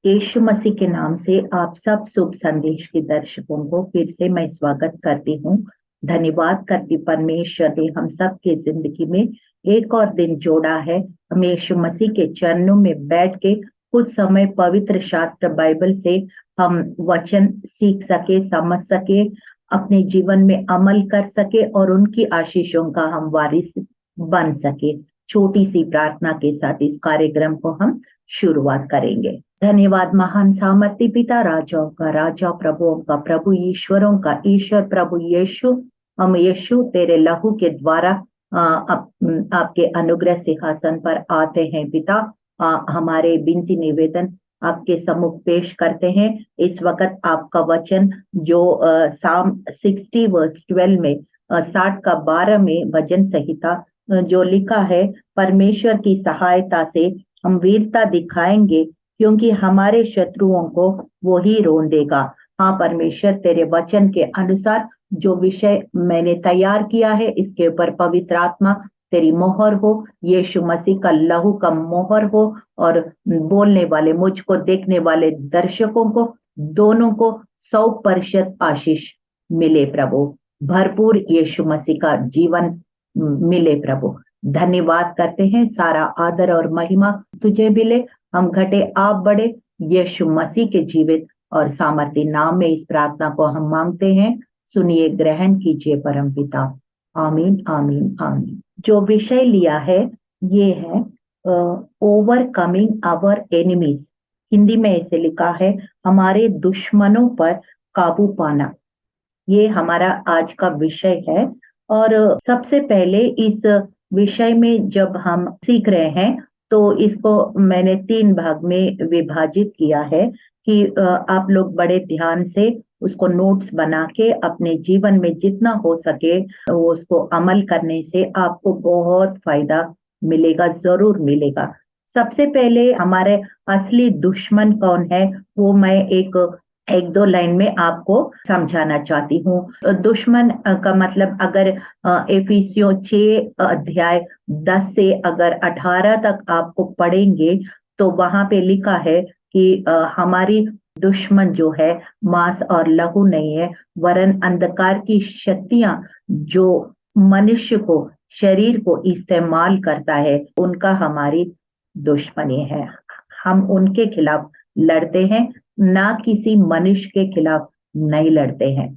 यीशु मसीह के नाम से आप सब शुभ संदेश के दर्शकों को फिर से मैं स्वागत करती हूँ। धन्यवाद करती परमेश्वर ने हम सब के जिंदगी में एक और दिन जोड़ा है। हम यीशु मसीह के चरणों में बैठ के कुछ समय पवित्र शास्त्र बाइबल से हम वचन सीख सके, समझ सके, अपने जीवन में अमल कर सके और उनकी आशीषों का हम वारिस बन सके। छोटी सी प्रार्थना के साथ इस कार्यक्रम को हम शुरुआत करेंगे। धन्यवाद महान सामर्थ्य पिता, राजाओं का राजा, प्रभुओं का प्रभु, ईश्वरों का ईश्वर, प्रभु यीशु। हम यीशु तेरे लहू के द्वारा आपके अनुग्रह सिंहासन पर आते हैं पिता। हमारे विनती निवेदन आपके सम्मुख पेश करते हैं। इस वक्त आपका वचन जो साम 60 वर्स 12 में 60 का 12 में भजन संहिता जो लिखा है, परमेश्वर की सहायता से हम वीरता दिखाएंगे क्योंकि हमारे शत्रुओं को वो ही रोन देगा। हाँ परमेश्वर, तेरे वचन के अनुसार जो विषय मैंने तैयार किया है, इसके ऊपर पवित्र आत्मा तेरी मोहर हो, यीशु मसीह का लहू का मोहर हो, और बोलने वाले मुझको, देखने वाले दर्शकों को, दोनों को 100% आशीष मिले प्रभु। भरपूर यीशु मसीह का जीवन मिले प्रभु। धन्यवाद करते हैं, सारा आदर और महिमा तुझे मिले। हम घटे आप बड़े, यीशु मसीह के जीवित और सामर्थ्य नाम में इस प्रार्थना को हम मांगते हैं। सुनिए, ग्रहण कीजिए परम पिता। आमीन आमीन आमीन। जो विषय लिया है ये है ओवरकमिंग आवर एनिमीज। हिंदी में ऐसे लिखा है, हमारे दुश्मनों पर काबू पाना। ये हमारा आज का विषय है। और सबसे पहले इस विषय में जब हम सीख रहे हैं तो इसको मैंने 3 भाग में विभाजित किया है कि आप लोग बड़े ध्यान से उसको नोट्स बना के अपने जीवन में जितना हो सके वो उसको अमल करने से आपको बहुत फायदा मिलेगा, जरूर मिलेगा। सबसे पहले हमारे असली दुश्मन कौन है वो मैं एक दो लाइन में आपको समझाना चाहती हूँ। दुश्मन का मतलब अगर एफिसियों 6 अध्याय 10 से अगर 18 तक आपको पढ़ेंगे तो वहां पे लिखा है कि हमारी दुश्मन जो है मांस और लहू नहीं है, वरन अंधकार की शक्तियां जो मनुष्य को, शरीर को इस्तेमाल करता है, उनका हमारी दुश्मनी है। हम उनके खिलाफ लड़ते हैं, ना किसी मनुष्य के खिलाफ नहीं लड़ते हैं।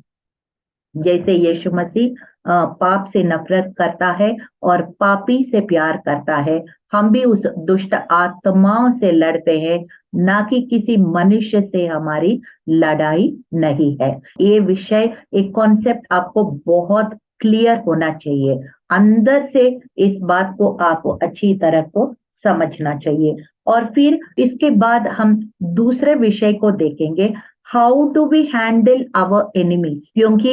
जैसे यीशु मसीह पाप से नफरत करता है और पापी से प्यार करता है, हम भी उस दुष्ट आत्माओं से लड़ते हैं, ना कि किसी मनुष्य से हमारी लड़ाई नहीं है। ये विषय, एक कॉन्सेप्ट आपको बहुत क्लियर होना चाहिए। अंदर से इस बात को आपको अच्छी तरह को समझना चाहिए। और फिर इसके बाद हम दूसरे विषय को देखेंगे, how do we handle our enemies. क्योंकि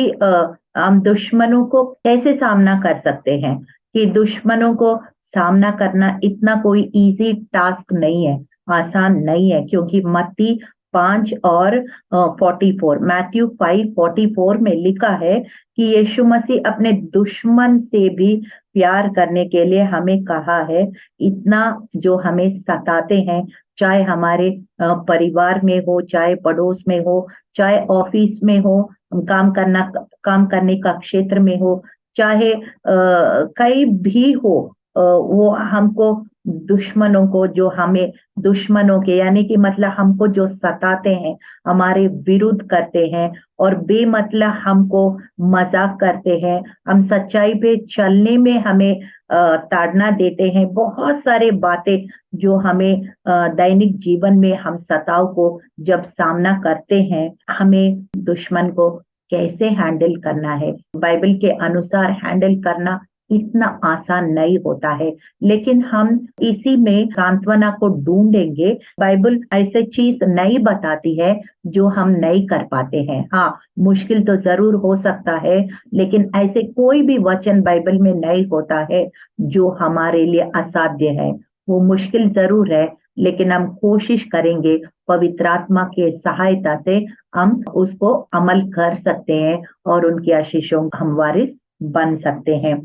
हम दुश्मनों को कैसे सामना कर सकते हैं, कि दुश्मनों को सामना करना इतना कोई इजी टास्क नहीं है, आसान नहीं है। क्योंकि मत्ती 5 और 44, मैथ्यू 5:44 में लिखा है कि यीशु मसीह अपने दुश्मन से भी प्यार करने के लिए हमें कहा है। इतना जो हमें सताते हैं, चाहे हमारे परिवार में हो, चाहे पड़ोस में हो, चाहे ऑफिस में हो, काम करने का क्षेत्र में हो, चाहे कहीं भी हो, वो हमको दुश्मनों को, जो हमें दुश्मनों के यानी कि मतलब हमको जो सताते हैं, हमारे विरुद्ध करते हैं और बेमतलब हमको मजाक करते हैं, हम सच्चाई पे चलने में हमें ताड़ना देते हैं, बहुत सारे बातें जो हमें दैनिक जीवन में हम सताव को जब सामना करते हैं, हमें दुश्मन को कैसे हैंडल करना है। बाइबल के अनुसार हैंडल करना इतना आसान नहीं होता है, लेकिन हम इसी में सांत्वना को ढूंढेंगे। बाइबल ऐसे चीज नहीं बताती है जो हम नहीं कर पाते हैं। हाँ, मुश्किल तो जरूर हो सकता है, लेकिन ऐसे कोई भी वचन बाइबल में नहीं होता है जो हमारे लिए असाध्य है। वो मुश्किल जरूर है, लेकिन हम कोशिश करेंगे, पवित्र आत्मा के सहायता से हम उसको अमल कर सकते हैं और उनकी आशीषों हम वारिस बन सकते हैं।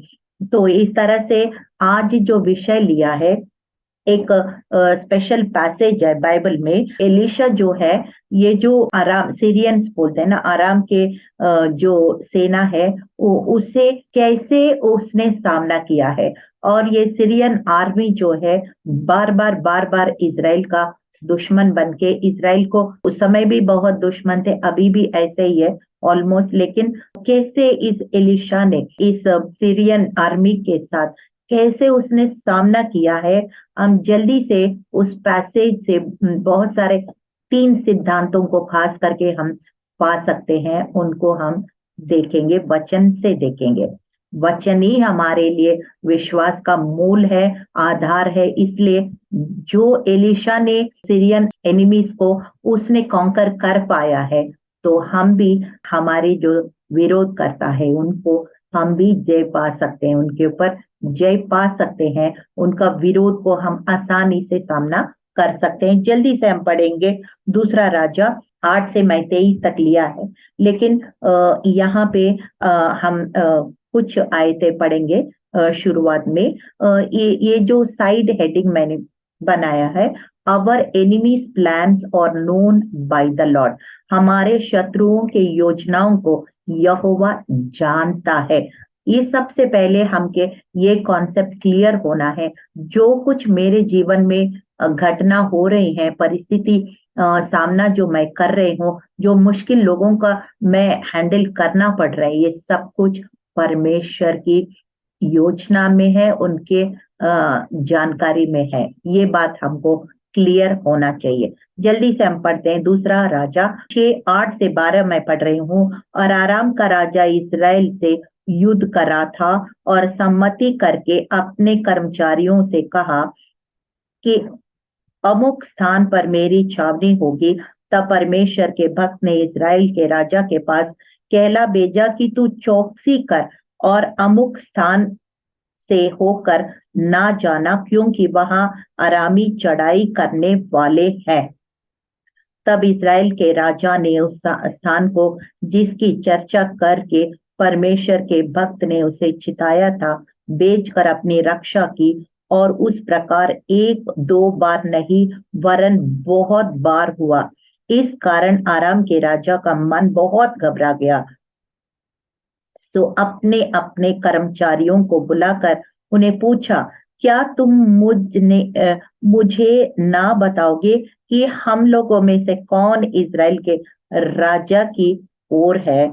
तो इस तरह से आज जो विषय लिया है, एक स्पेशल पैसेज है बाइबल में। एलिशा जो है, ये जो आराम सीरियंस बोलते हैं ना, आराम के जो सेना है, उससे कैसे उसने सामना किया है। और ये सीरियन आर्मी जो है बार बार इजराइल का दुश्मन बन के, इजराइल को उस समय भी बहुत दुश्मन थे, अभी भी ऐसे ही है ऑलमोस्ट। लेकिन कैसे इस एलिशा ने इस सीरियन आर्मी के साथ कैसे उसने सामना किया है, हम जल्दी से उस पैसेज से बहुत सारे 3 सिद्धांतों को खास करके हम पा सकते हैं, उनको हम देखेंगे, वचन से देखेंगे। वचन ही हमारे लिए विश्वास का मूल है, आधार है। इसलिए जो एलिशा ने सीरियन एनिमीज को उसने कॉन्कर कर पाया है, तो हम भी हमारे जो विरोध करता है उनको हम भी जय पा सकते हैं, उनके ऊपर जय पा सकते हैं, उनका विरोध को हम आसानी से सामना कर सकते हैं। जल्दी से हम पढ़ेंगे दूसरा राजा 8 से मैं 23 तक लिया है, लेकिन यहाँ पे हम कुछ आयतें पढ़ेंगे शुरुआत में। ये जो साइड हेडिंग मैंने बनाया है, अवर एनिमीज प्लान्स और नोन बाय द लॉर्ड, हमारे शत्रुओं के योजनाओं को यहोवा जानता है। ये सबसे पहले हमके ये कॉन्सेप्ट क्लियर होना है। जो कुछ मेरे जीवन में घटना हो रही है, परिस्थिति सामना जो मैं कर रही हूँ, जो मुश्किल लोगों का मैं हैंडल करना पड़ रहा है, ये सब कुछ परमेश्वर की योजना में है, उनके जानकारी में है। ये बात हमको क्लियर होना चाहिए। जल्दी से हम पढ़ते हैं दूसरा राजा 6:8 से 12 मैं पढ़ रही हूँ। और आराम का राजा इसराइल से युद्ध करा था और सम्मति करके अपने कर्मचारियों से कहा कि अमुक स्थान पर मेरी छावनी होगी। तब परमेश्वर के भक्त ने इस्राएल के राजा के पास कहला भेजा कि तू चौकसी कर और अमुक स्थान से होकर ना जाना, क्योंकि वहां अरामी चढ़ाई करने वाले हैं। तब इस्राएल के राजा ने उस स्थान को, जिसकी चर्चा करके परमेश्वर के भक्त ने उसे चिताया था, बेचकर अपनी रक्षा की। और उस प्रकार 1-2 बार नहीं वरन बहुत बार हुआ। इस कारण आराम के राजा का मन बहुत घबरा गया। तो अपने अपने कर्मचारियों को बुलाकर उन्हें पूछा, क्या तुम मुझे ना बताओगे कि हम लोगों में से कौन इज़राइल के राजा की ओर है?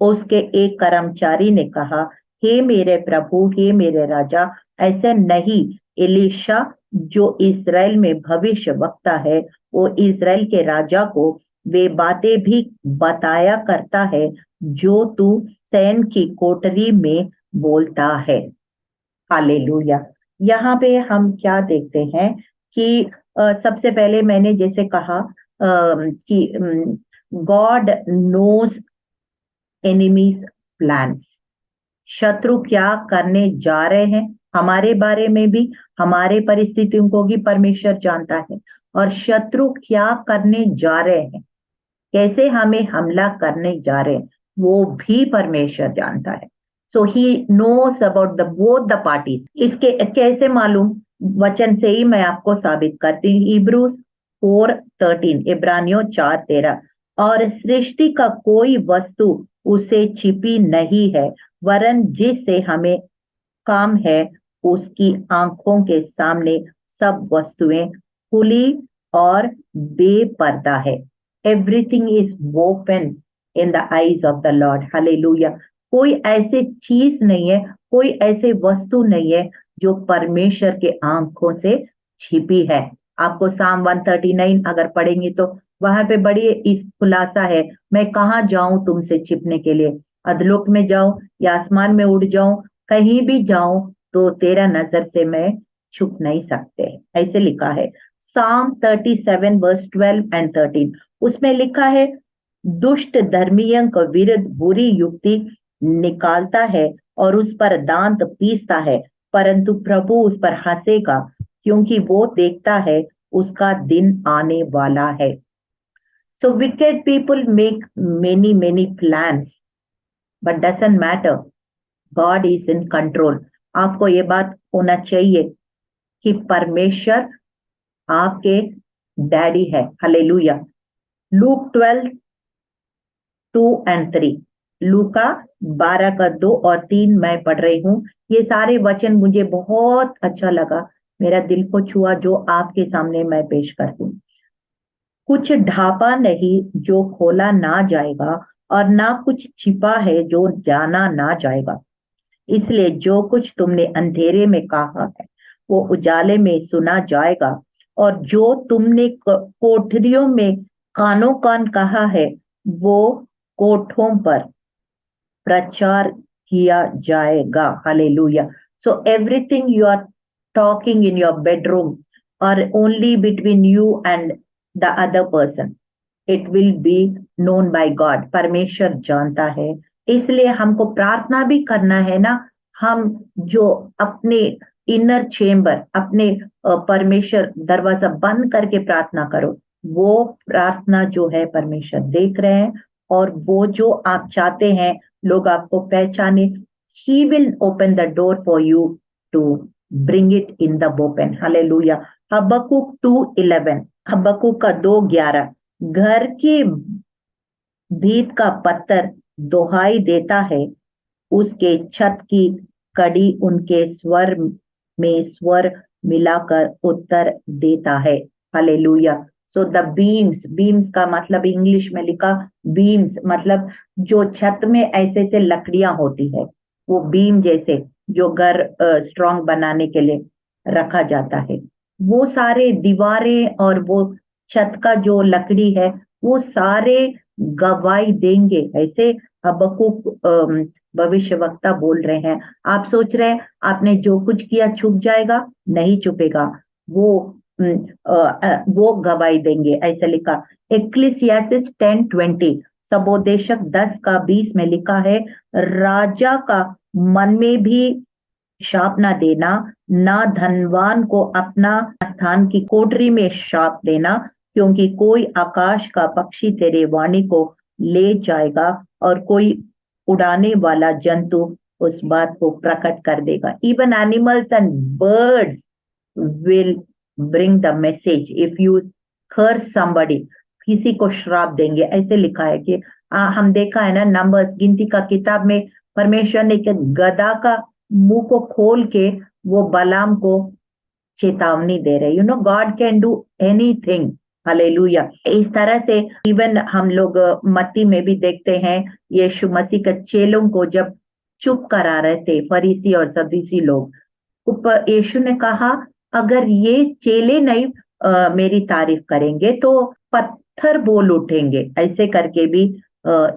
उसके एक कर्मचारी ने कहा, हे मेरे प्रभु, हे मेरे राजा, ऐसे नहीं। एलीशा जो इज़राइल में भविष्य वक्ता है, वो इज़राइल के राजा को वे बातें भी बताया करता है जो तू सैन की कोठरी में बोलता है। हालेलुया। यहाँ पे हम क्या देखते हैं कि सबसे पहले मैंने जैसे कहा कि गॉड नोज एनिमीज प्लान्स, शत्रु क्या करने जा रहे हैं हमारे बारे में भी, हमारे परिस्थितियों को भी परमेश्वर जानता है। और शत्रु क्या करने जा रहे हैं, कैसे हमें हमला करने जा रहे हैं, वो भी परमेश्वर जानता है। So he knows about the both the parties. इसके कैसे मालूम? वचन से ही मैं आपको साबित करती हूँ। इब्रूज 4:13, इब्रानियों 4:13, और सृष्टि का कोई वस्तु उसे छिपी नहीं है, वरन जिससे हमें काम है उसकी आंखों के सामने सब वस्तुएं खुली और बेपर्दा है। Everything is open in the eyes of the Lord. Hallelujah. कोई ऐसी चीज नहीं है, कोई ऐसे वस्तु नहीं है जो परमेश्वर के आंखों से छिपी है। आपको साम 139 अगर पढ़ेंगे तो वहां पे बड़ी इस खुलासा है, मैं कहाँ जाऊं तुमसे छिपने के लिए? अधलोक में जाऊं या आसमान में उड़ जाऊं, कहीं भी जाऊं तो तेरा नजर से मैं छुप नहीं सकते। ऐसे लिखा है साम 37 वर्स 12 एंड 13। उसमें लिखा है, दुष्ट धर्मियों को विरुद्ध बुरी युक्ति निकालता है और उस पर दांत पीसता है, परंतु प्रभु उस पर हंसेगा, क्योंकि वो देखता है उसका दिन आने वाला है। So wicked people make many plans, but doesn't matter. God is in control. आपको ये बात होना चाहिए कि परमेश्वर आपके डैडी है। हालेलुया। लूक 12:2 और 3, लूका 12 का 2 और 3 मैं पढ़ रही हूँ। ये सारे वचन मुझे बहुत अच्छा लगा, मेरा दिल को छुआ, जो आपके सामने मैं पेश करती हूँ। कुछ ढापा नहीं जो खोला ना जाएगा, और ना कुछ छिपा है जो जाना ना जाएगा। इसलिए जो कुछ तुमने अंधेरे में कहा है वो उजाले में सुना जाएगा, और जो तुमने कोठरियों में कानों कान कहा है वो कोठों पर प्रचार किया जाएगा। Hallelujah. So everything you are talking in your bedroom or only between you and the other person, it will be known by God. परमेश्वर जानता है, इसलिए हमको प्रार्थना भी करना है ना। हम जो अपने इनर चेम्बर, अपने परमेश्वर दरवाजा बंद करके प्रार्थना करो, वो प्रार्थना जो है परमेश्वर देख रहे हैं, और वो जो आप चाहते हैं लोग आपको पहचाने, he will open the door for you to bring it in the open. Hallelujah. Habakkuk 2:11, Habakkuk का 2:11, घर की भीत का पत्थर दोहाई देता है, उसके छत की कड़ी उनके स्वर में स्वर मिलाकर उत्तर देता है। Hallelujah. So the beams, beams का मतलब इंग्लिश में लिखा बीम्स, मतलब जो छत में ऐसे से लकड़ियां होती है, वो बीम जैसे जो घर स्ट्रांग बनाने के लिए रखा जाता है, वो सारे दीवारें और वो छत का जो लकड़ी है वो सारे गवाही देंगे। ऐसे हबक्कुक भविष्यवक्ता बोल रहे हैं। आप सोच रहे हैं आपने जो कुछ किया छुप जाएगा? नहीं छुपेगा, वो वो गवाही देंगे, ऐसा लिखा। एक्लीसियास्टिस 10:20, सबोदेशक 10:20 में लिखा है, राजा का मन में भी शाप ना देना, ना धनवान को अपना स्थान की कोठरी में शाप देना, क्योंकि कोई आकाश का पक्षी तेरे वाणी को ले जाएगा, और कोई उड़ाने वाला जंतु उस बात को प्रकट कर देगा। Even animals and birds will bring the message if you curse somebody, किसी को श्राप देंगे, ऐसे लिखा है कि हम देखा है ना नंबर्स, गिनती का किताब में परमेश्वर ने गधा का मुंह को खोल के वो बलाम को चेतावनी दे रहे। You know God can do anything. Hallelujah. इस तरह से इवन हम लोग मत्ती में भी देखते हैं, यीशु मसीह के चेलों को जब चुप करा रहे थे फरीसी और सदूसी लोग, ऊपर यीशु ने कहा अगर ये चेले नहीं मेरी तारीफ करेंगे तो पत्थर बोल उठेंगे, ऐसे करके भी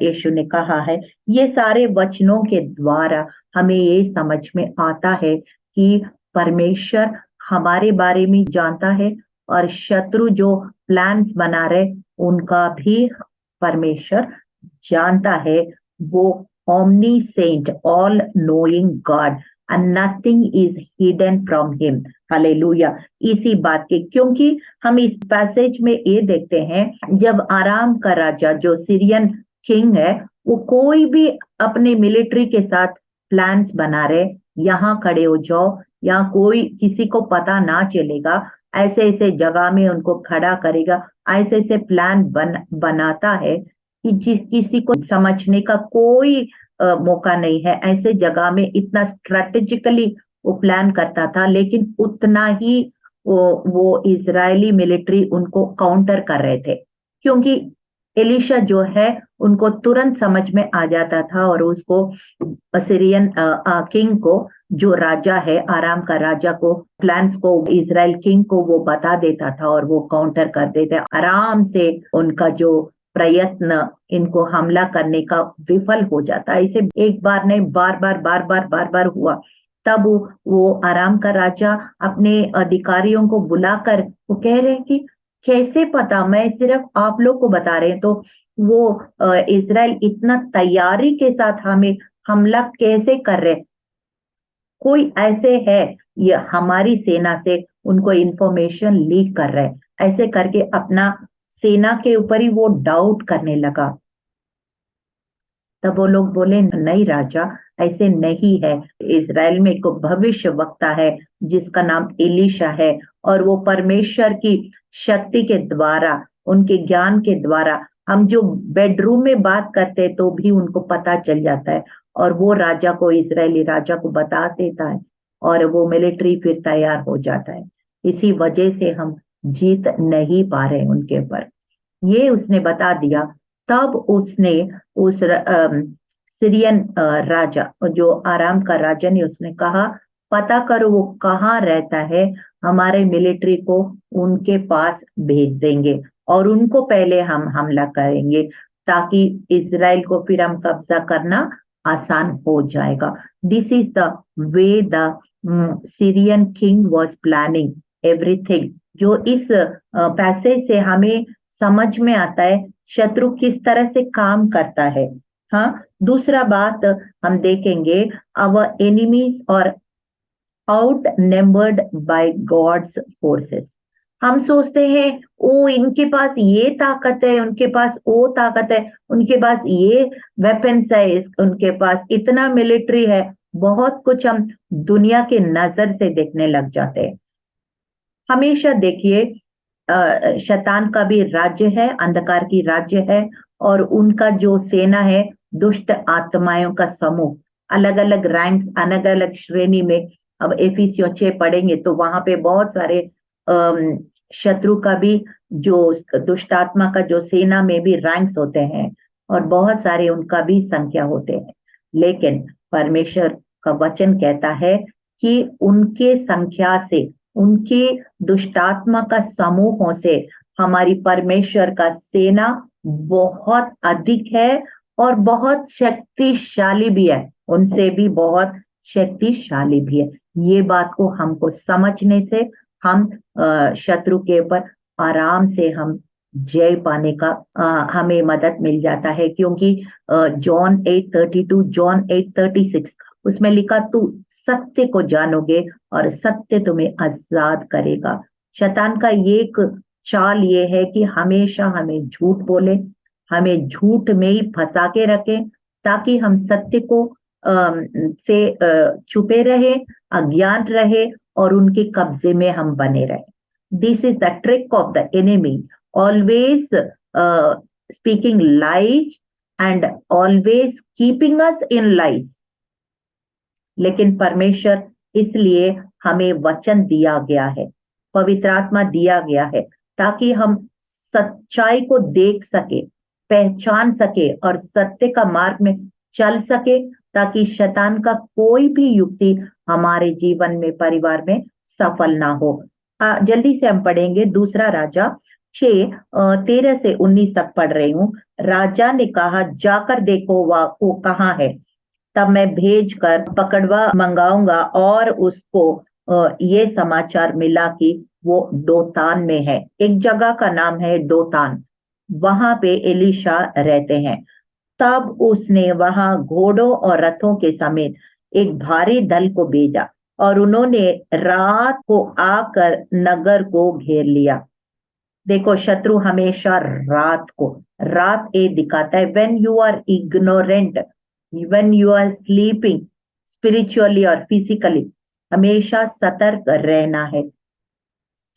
यीशु ने कहा है। ये सारे वचनों के द्वारा हमें ये समझ में आता है कि परमेश्वर हमारे बारे में जानता है, और शत्रु जो प्लान्स बना रहे उनका भी परमेश्वर जानता है। वो omniscient, all knowing God, and nothing is hidden from him. Hallelujah. इसी बात के, क्योंकि हम इस पैसेज में ये देखते हैं, जब आराम का राजा जो सीरियन किंग है, वो कोई भी अपने मिलिट्री के साथ प्लान्स बना रहे, यहाँ खड़े हो जाओ, यहाँ कोई किसी को पता ना चलेगा, ऐसे ऐसे जगह में उनको खड़ा करेगा, ऐसे ऐसे प्लान बनाता है कि जिस किसी को समझने का कोई मौका नहीं है। ऐसे जगह में इतना स्ट्रेटेजिकली वो प्लान करता था, लेकिन उतना ही वो इजरायली मिलिट्री उनको काउंटर कर रहे थे, क्योंकि एलिशा जो है उनको तुरंत समझ में आ जाता था, और उसको सीरियन किंग को, जो राजा है आराम का राजा को, प्लान्स को इजराइल किंग को वो बता देता था, और वो काउंटर कर देते आराम से। उनका जो प्रयत्न इनको हमला करने का विफल हो जाता। इसे एक बार नहीं, बार बार बार बार बार बार हुआ। तब वो आराम का राजा अपने अधिकारियों को बुलाकर वो कह रहे हैं कि कैसे पता, मैं सिर्फ आप लोग को बता रहे हैं, तो वो इजराइल इतना तैयारी के साथ हमें हमला कैसे कर रहे? कोई ऐसे है ये हमारी सेना से उनको इंफॉर्मेशन लीक कर रहे हैं, ऐसे करके अपना सेना के ऊपर ही वो डाउट करने लगा। तब वो लोग बोले नहीं राजा, ऐसे नहीं है, इजराइल में एक भविष्य वक्ता है जिसका नाम एलीशा है, और वो परमेश्वर की शक्ति के द्वारा, उनके ज्ञान के द्वारा, हम जो बेडरूम में बात करते हैं तो भी उनको पता चल जाता है, और वो राजा को, इजरायली राजा को बता देता है, और वो मिलिट्री फिर तैयार हो जाता है। इसी वजह से हम जीत नहीं पा रहे उनके ऊपर, ये उसने बता दिया। तब उसने उस सीरियन राजा, जो आराम का राजा ने, उसने कहा पता करो वो कहाँ रहता है, हमारे मिलिट्री को उनके पास भेज देंगे और उनको पहले हम हमला करेंगे, ताकि इज़राइल को फिर हम कब्जा करना आसान हो जाएगा। This is the way the Syrian king was planning everything. जो इस पैसेज से हमें समझ में आता है शत्रु किस तरह से काम करता है। हाँ, दूसरा बात हम देखेंगे, our enemies are outnumbered by God's forces. हम सोचते हैं ओ इनके पास ये ताकत है, उनके पास वो ताकत है, उनके पास ये वेपन्स है, उनके पास इतना मिलिट्री है, बहुत कुछ हम दुनिया के नजर से देखने लग जाते हैं। हमेशा देखिए, शैतान का भी राज्य है, अंधकार की राज्य है, और उनका जो सेना है दुष्ट आत्माओं का समूह, अलग अलग रैंक्स, अलग अलग श्रेणी में। अब एफिसियों 6 पढ़ेंगे तो वहां पे बहुत सारे शत्रु का भी, जो दुष्ट आत्मा का जो सेना में भी रैंक्स होते हैं, और बहुत सारे उनका भी संख्या होते हैं। लेकिन परमेश्वर का वचन कहता है कि उनके संख्या से, उनके दुष्टात्मा का समूहों से हमारी परमेश्वर का सेना बहुत अधिक है और बहुत शक्तिशाली भी है, उनसे भी बहुत शक्तिशाली भी है। ये बात को हमको समझने से हम शत्रु के ऊपर आराम से हम जय पाने का हमें मदद मिल जाता है, क्योंकि जॉन 8:32, जॉन 8:36 उसमें लिखा, तू सत्य को जानोगे और सत्य तुम्हें आजाद करेगा। शैतान का एक चाल ये है कि हमेशा हमें झूठ बोले, हमें झूठ में ही फंसा के रखे, ताकि हम सत्य को से छुपे रहे, अज्ञान रहे, और उनके कब्जे में हम बने रहे। This is the trick of the enemy, always speaking lies and always keeping us in lies. लेकिन परमेश्वर, इसलिए हमें वचन दिया गया है, पवित्र आत्मा दिया गया है, ताकि हम सच्चाई को देख सके, पहचान सके और सत्य का मार्ग में चल सके, ताकि शैतान का कोई भी युक्ति हमारे जीवन में, परिवार में सफल ना हो। जल्दी से हम पढ़ेंगे दूसरा राजा 6:13 से 19 तक पढ़ रही हूँ। राजा ने कहा, जाकर देखो वो कहाँ है, तब मैं भेज कर पकड़वा मंगाऊंगा। और उसको ये समाचार मिला कि वो दोतान में है, एक जगह का नाम है दोतान, वहां पे एलीशा रहते हैं। तब उसने वहां घोड़ों और रथों के समेत एक भारी दल को भेजा, और उन्होंने रात को आकर नगर को घेर लिया। देखो, शत्रु हमेशा रात को, रात ए दिखाता है, when you are ignorant, when you are sleeping spiritually और फिजिकली, हमेशा सतर्क रहना है।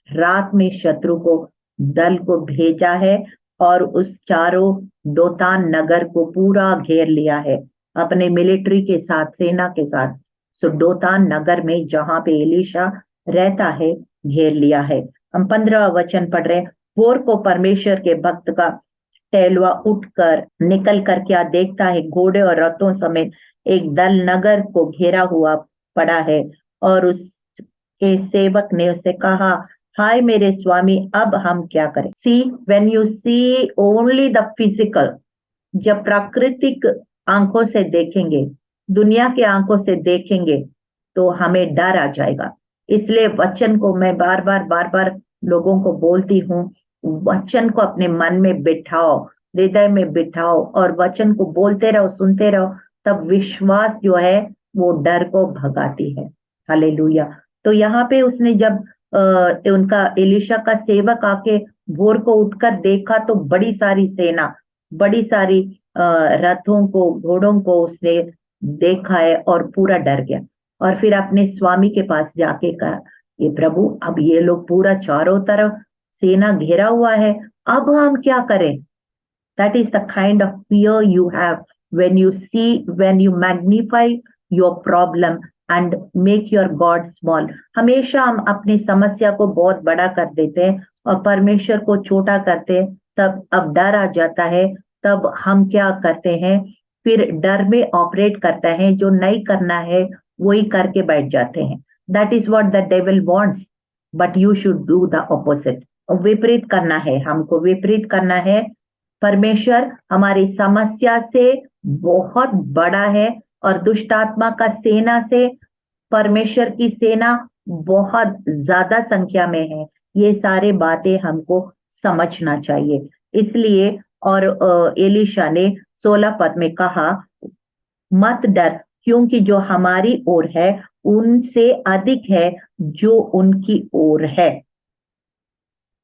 रात में शत्रु को, दल को भेजा है, और उस चारों दोतान नगर को पूरा घेर लिया है अपने मिलिट्री के साथ, सेना के साथ। सो दोतान नगर में जहां पे एलीशा रहता है, घेर लिया है। हम 15वां वचन पढ़ रहे हैं। भोर को परमेश्वर के भक्त का टहलुआ उठकर निकल कर क्या देखता है, घोड़े और रथों समेत एक दल नगर को घेरा हुआ पड़ा है। और उसके सेवक ने उससे कहा, हाय मेरे स्वामी, अब हम क्या करें। See, when you see only the physical, जब प्राकृतिक आंखों से देखेंगे, दुनिया के आंखों से देखेंगे, तो हमें डर आ जाएगा। इसलिए वचन को मैं बार बार लोगों को बोलती हूँ, वचन को अपने मन में बिठाओ, हृदय में बिठाओ, और वचन को बोलते रहो, सुनते रहो, तब विश्वास जो है वो डर को भगाती है। हालेलुया। तो यहाँ पे उसने जब उनका एलीशा का सेवक आके भोर को उठकर देखा, तो बड़ी सारी सेना, बड़ी सारी रथों को, घोड़ों को उसने देखा है, और पूरा डर गया। और फिर अपने स्वामी के पास जाके कहा, ये प्रभु, अब ये लोग पूरा चारों तरफ सेना घेरा हुआ है, अब हम क्या करें? That is the kind of fear you have when you magnify your problem and make your God small. हमेशा हम अपनी समस्या को बहुत बड़ा कर देते हैं और परमेश्वर को छोटा करते हैं। तब अब डर आ जाता है, तब हम क्या करते हैं? फिर डर में ऑपरेट करता है, जो नहीं करना है वही करके बैठ जाते हैं। That is what the devil wants, but you should do the opposite. विपरीत करना है, हमको विपरीत करना है। परमेश्वर हमारी समस्या से बहुत बड़ा है और दुष्ट आत्मा का सेना से परमेश्वर की सेना बहुत ज्यादा संख्या में है। ये सारे बातें हमको समझना चाहिए। इसलिए और एलीशा ने 16 पद में कहा, मत डर, क्योंकि जो हमारी ओर है उनसे अधिक है जो उनकी ओर है।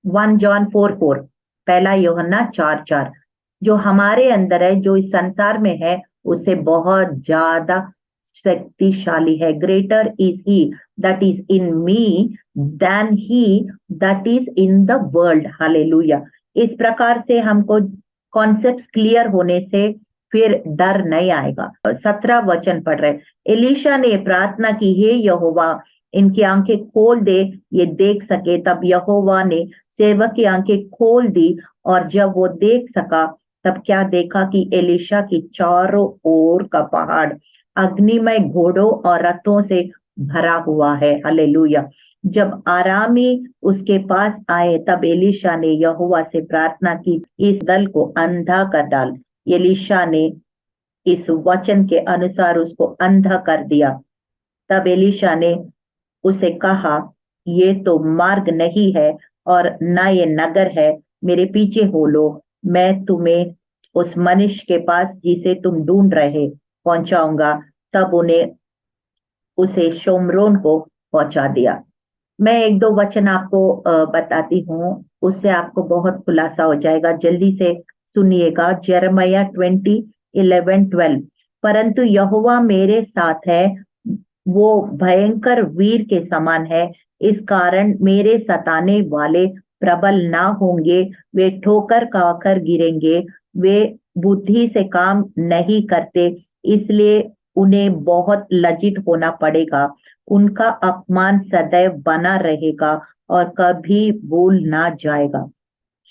1 जॉन 4:4, पहला यूहन्ना 4:4। जो हमारे अंदर है, जो इस संसार में है, उससे बहुत ज्यादा शक्तिशाली है। Greater is he that is in me than he that is in the world. Hallelujah. इस प्रकार से हमको कॉन्सेप्ट क्लियर होने से फिर डर नहीं आएगा। 17 वचन पढ़ रहे। एलीशा ने प्रार्थना की, हे यहोवा, इनकी आंखें खोल दे, ये देख सके। तब यहोवा ने सेवक की आंखें खोल दी और जब वो देख सका तब क्या देखा कि एलीशा की चारों ओर का पहाड़ अग्निमय घोड़ों और रथों से भरा हुआ है। हालेलुया। जब आरामी उसके पास आए तब एलीशा ने यहोवा से प्रार्थना की, इस दल को अंधा कर डाल। एलीशा ने इस वचन के अनुसार उसको अंधा कर दिया। तब एलीशा ने उसे कहा, ये तो मार्ग नहीं है और ना ये नगर है, मेरे पीछे हो लो, मैं तुम्हें उस मनुष्य के पास जिसे तुम ढूंढ रहे पहुंचाऊंगा। तब उन्हें उसे शोमरोन को पहुंचा दिया। मैं एक दो वचन आपको बताती हूँ, उससे आपको बहुत खुलासा हो जाएगा। जल्दी से सुनिएगा। यिर्मयाह 20:11-12। परंतु यहोवा मेरे साथ है, वो भयंकर वीर के समान है, इस कारण मेरे सताने वाले प्रबल ना होंगे, वे ठोकर खाकर गिरेंगे, वे बुद्धि से काम नहीं करते, इसलिए उन्हें बहुत लज्जित होना पड़ेगा। उनका अपमान सदैव बना रहेगा और कभी भूल ना जाएगा।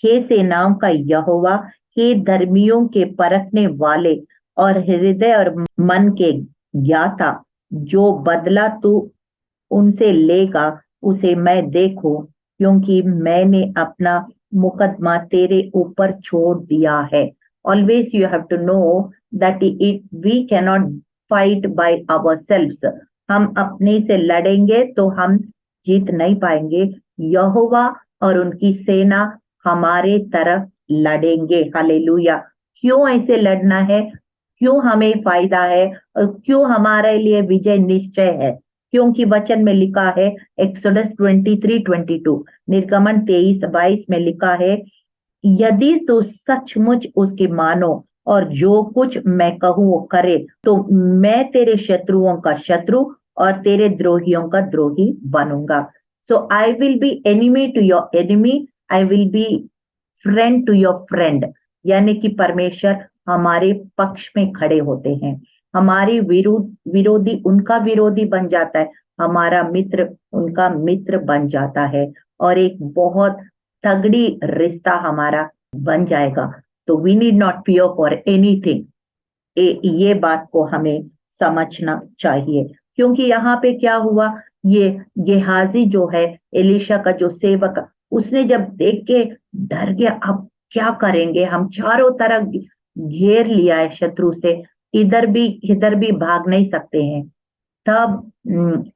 हे सेनाओं का यहोवा, हे धर्मियों के परखने वाले और हृदय और मन के ज्ञाता, जो बदला तू उनसे लेगा उसे मैं देखूं, क्योंकि मैंने अपना मुकदमा तेरे ऊपर छोड़ दिया है। Always you have to know that it we cannot fight by ourselves. हम अपने से लड़ेंगे तो हम जीत नहीं पाएंगे। यहोवा और उनकी सेना हमारे तरफ लड़ेंगे। हालेलुया। क्यों ऐसे लड़ना है? क्यों हमें फायदा है और क्यों हमारे लिए विजय निश्चय है? क्योंकि वचन में लिखा है, एक्सोडस 23:22, निर्गमन 23:22 में लिखा है, यदि तू सचमुच उसके मानो और जो कुछ मैं कहूँ वो करे, तो मैं तेरे शत्रुओं का शत्रु और तेरे द्रोहियों का द्रोही बनूंगा। So I will be enemy to your enemy, I will be friend to your friend. यानी कि परमेश्वर हमारे पक्ष में खड़े होते हैं, हमारी विरोधी उनका विरोधी बन जाता है, हमारा मित्र उनका मित्र बन जाता है और एक बहुत तगड़ी रिश्ता हमारा बन जाएगा। तो we need not fear for anything. ये बात को हमें समझना चाहिए। क्योंकि यहाँ पे क्या हुआ, ये गेहाजी जो है, एलीशा का जो सेवक, उसने जब देख के डर गया, अब क्या करेंगे, हम चारों तरफ घेर लिया है शत्रु से, इधर भी भाग नहीं सकते हैं। तब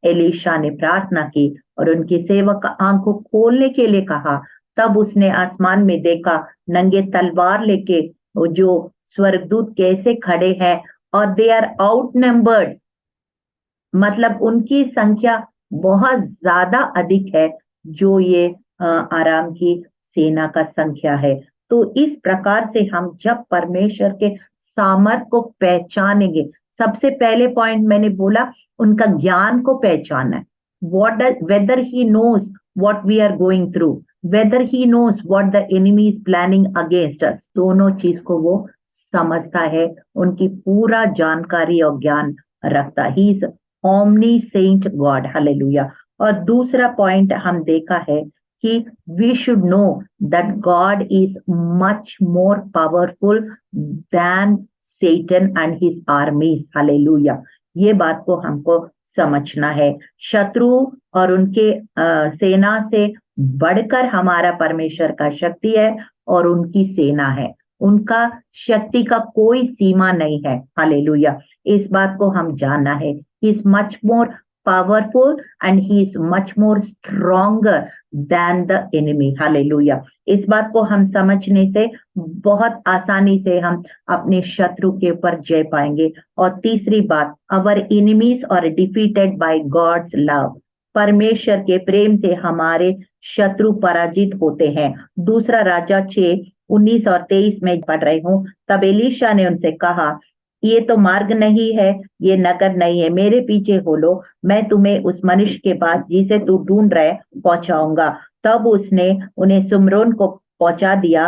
एलीशा ने प्रार्थना की और उनकी सेवक का आंखों खोलने के लिए कहा। तब उसने आसमान में देखा, नंगे तलवार लेके वो जो स्वर्गदूत कैसे खड़े हैं और दे आर आउट नंबर्ड, मतलब उनकी संख्या बहुत ज्यादा अधिक है जो ये आराम की सेना का संख्या है। तो इस प्रकार से हम जब परमेश्वर के सामर्थ को पहचानेंगे, सबसे पहले पॉइंट मैंने बोला, उनका ज्ञान को पहचानना है। Whether he knows what we are going through, whether he knows what the enemy is planning against us, दोनों चीज को वो समझता है, उनकी पूरा जानकारी और ज्ञान रखता। He is omniscient God, hallelujah. और दूसरा पॉइंट हम देखा है कि we should know that God is much more powerful than Satan and his armies, hallelujah. ये बात को हमको समझना है। शत्रु और उनके सेना से बढ़कर हमारा परमेश्वर का शक्ति है और उनकी सेना है, उनका शक्ति का कोई सीमा नहीं है, हालेलुया। इस बात को हम जानना है। He is much more powerful and he is much more stronger than the enemy, hallelujah। इस बात को हम समझने से बहुत आसानी से हम अपने शत्रु के ऊपर जय पाएंगे। और तीसरी बात, our enemies are defeated by God's love, परमेश्वर के प्रेम से हमारे शत्रु पराजित होते हैं। दूसरा राजा 6:19 और 23 में पढ़ रही हूँ। तब एलीशा ने उनसे कहा, ये तो मार्ग नहीं है, ये नगर नहीं है, मेरे पीछे हो लो, मैं तुम्हें उस मनुष्य के पास जिसे तू ढूंढ रहे पहुंचाऊंगा। तब उसने उन्हें सुमरोन को पहुंचा दिया।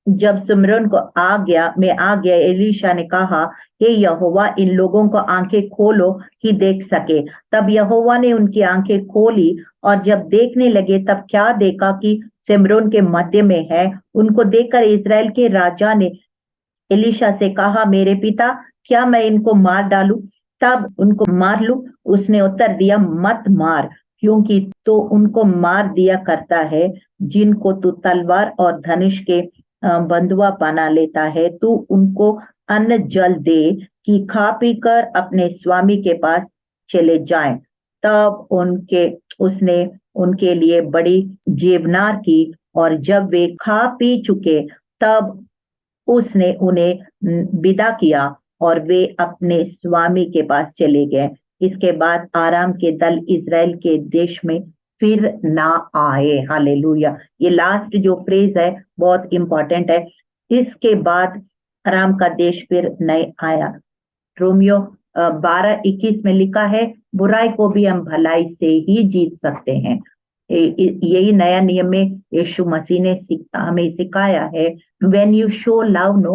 जब सुमरोन को आ गया एलीशा ने कहा, हे यहोवा, इन लोगों को आंखें खोलो कि देख सके। तब यहोवा ने उनकी आंखें खोली और जब देखने लगे तब क्या देखा कि सिमरोन के मध्य में है। उनको देखकर इस्राएल के राजा ने एलीशा से कहा, मेरे पिता, क्या मैं इनको मार डालूं, तब उनको मार लूं? उसने उत्तर दिया, मत मार, क्योंकि तो उनको मार दिया करता है जिनको तू तलवार और धनुष के बंधुआ बना लेता है। तू उनको अन्न जल दे कि खा पी कर अपने स्वामी के पास चले जाएं। तब उसने उनके लिए बड़ी जेवनार की, और जब वे खा पी चुके तब उसने उन्हें विदा किया और वे अपने स्वामी के पास चले गए। इसके बाद आराम के दल इज़राइल के देश में फिर ना आए, हालेलुया। ये लास्ट जो फ्रेज है बहुत इंपॉर्टेंट है। इसके बाद आराम का देश फिर नहीं आया। रोमियो 12:21 में लिखा है, बुराई को भी हम भलाई से ही जीत सकते हैं। यही नया नियम में यीशु मसीह ने हमें सिखाया है। when you show love, no,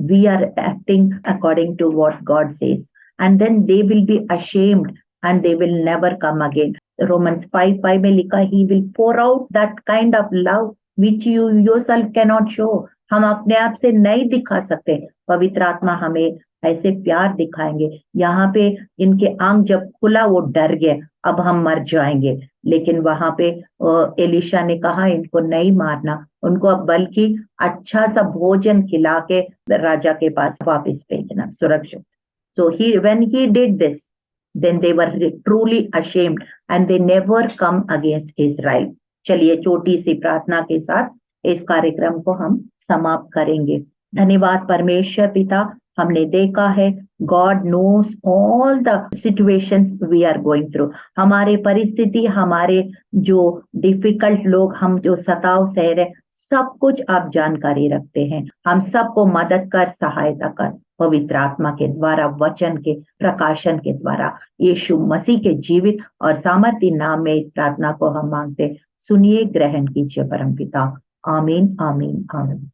we are acting according to what God says, and then they will be ashamed and they will never come again। Romans 5:5 में लिखा, he will pour out that kind of love which you yourself cannot show। हम अपने आप से नहीं दिखा सकते, पवित्र आत्मा हमें ऐसे प्यार दिखाएंगे। यहाँ पे इनके आंख जब खुला वो डर गए, अब हम मर जाएंगे। लेकिन वहां पे एलीशा ने कहा, इनको नहीं मारना, उनको बल्कि अच्छा सा भोजन खिला के राजा के पास वापस भेजना सुरक्षित। So when he did this, then they were truly ashamed and they never come against Israel। चलिए छोटी सी प्रार्थना के साथ इस कार्यक्रम को हम समाप्त करेंगे। धन्यवाद परमेश्वर पिता, हमने देखा है God knows all the situations we are going through. हमारे परिस्थिति, हमारे जो डिफिकल्ट लोग, हम जो सताव सह रहे, सब कुछ आप जानकारी रखते हैं। हम सबको मदद कर, सहायता कर, पवित्र आत्मा के द्वारा, वचन के प्रकाशन के द्वारा, यीशु मसीह के जीवित और सामर्थी नाम में इस प्रार्थना को हम मांगते। सुनिए, ग्रहण कीजिए परमपिता। आमीन, आमीन, आमीन।